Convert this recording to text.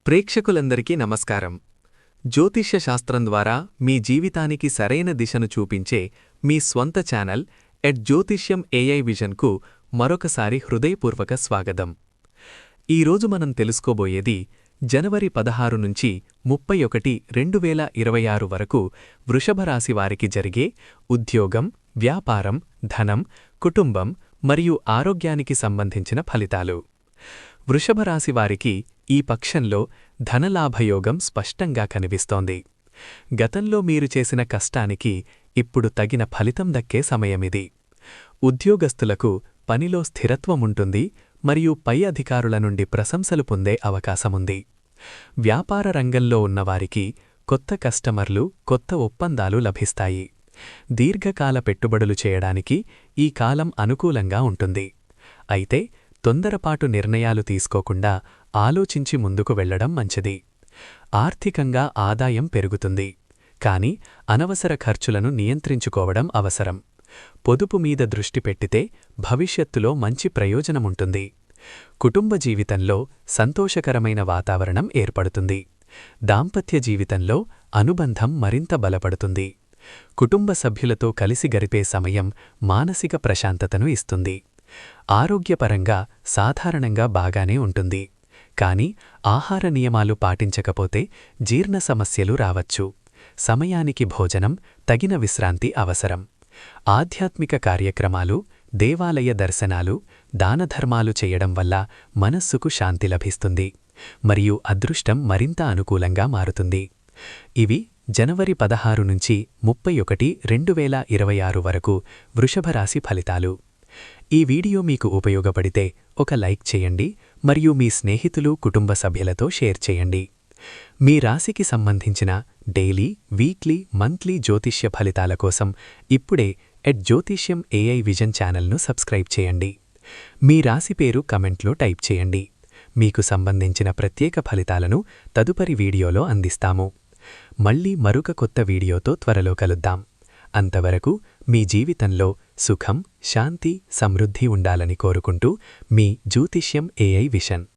ప్రేక్షకులందరికీ నమస్కారం. జ్యోతిష్య శాస్త్రం ద్వారా మీ జీవితానికి సరైన దిశను చూపించే మీ స్వంత ఛానల్ జ్యోతిష్యం ఏఐ విజన్కు మరొకసారి హృదయపూర్వక స్వాగతం. ఈరోజు మనం తెలుసుకోబోయేది జనవరి 16 నుంచి 31, 2026 వరకు వృషభరాశి వారికి జరిగే ఉద్యోగం, వ్యాపారం, ధనం, కుటుంబం మరియు ఆరోగ్యానికి సంబంధించిన ఫలితాలు. వృషభరాశి వారికి ఈ పక్షంలో ధనలాభయోగం స్పష్టంగా కనిపిస్తోంది. గతంలో మీరు చేసిన కష్టానికి ఇప్పుడు తగిన ఫలితం దక్కే సమయమిది. ఉద్యోగస్తులకు పనిలో స్థిరత్వముంటుంది మరియు పై అధికారుల నుండి ప్రశంసలు పొందే అవకాశముంది. వ్యాపార రంగంలో ఉన్నవారికి కొత్త కస్టమర్లు, కొత్త ఒప్పందాలు లభిస్తాయి. దీర్ఘకాల పెట్టుబడులు చేయడానికి ఈ కాలం అనుకూలంగా ఉంటుంది. అయితే తొందరపాటు నిర్ణయాలు తీసుకోకుండా ఆలోచించి ముందుకు వెళ్లడం మంచిది. ఆర్థికంగా ఆదాయం పెరుగుతుంది, కాని అనవసర ఖర్చులను నియంత్రించుకోవడం అవసరం. పొదుపు మీద దృష్టి పెట్టితే భవిష్యత్తులో మంచి ప్రయోజనముంటుంది. కుటుంబ జీవితంలో సంతోషకరమైన వాతావరణం ఏర్పడుతుంది. దాంపత్య జీవితంలో అనుబంధం మరింత బలపడుతుంది. కుటుంబ సభ్యులతో కలిసి గడిపే సమయం మానసిక ప్రశాంతతను ఇస్తుంది. ఆరోగ్యపరంగా సాధారణంగా బాగానే ఉంటుంది, కాని ఆహార నియమాలు పాటించకపోతే జీర్ణ సమస్యలు రావచ్చు. సమయానికి భోజనం, తగిన విశ్రాంతి అవసరం. ఆధ్యాత్మిక కార్యక్రమాలు, దేవాలయ దర్శనాలు, దానధర్మాలు చేయడం వల్ల మనస్సుకు శాంతి లభిస్తుంది మరియు అదృష్టం మరింత అనుకూలంగా మారుతుంది. ఇవి జనవరి 16 నుంచి 31, 2026 వరకు వృషభరాశి ఫలితాలు. ఈ వీడియో మీకు ఉపయోగపడితే ఒక లైక్ చేయండి మరియు మీ స్నేహితులు, కుటుంబ సభ్యులతో షేర్ చేయండి. మీ రాశికి సంబంధించిన డైలీ, వీక్లీ, మంత్లీ జ్యోతిష్య ఫలితాల కోసం ఇప్పుడే జ్యోతిష్యం ఏఐ విజన్ ఛానల్ను సబ్స్క్రైబ్ చేయండి. మీ రాశి పేరు కమెంట్లో టైప్ చేయండి. మీకు సంబంధించిన ప్రత్యేక ఫలితాలను తదుపరి వీడియోలో అందిస్తాము. మళ్ళీ మరొక కొత్త వీడియోతో త్వరలో కలుద్దాం. అంతవరకు మీ జీవితంలో సుఖం, శాంతి, సమృద్ధి ఉండాలని కోరుకుంటూ మీ జ్యోతిష్యం ఏఐ విజన్.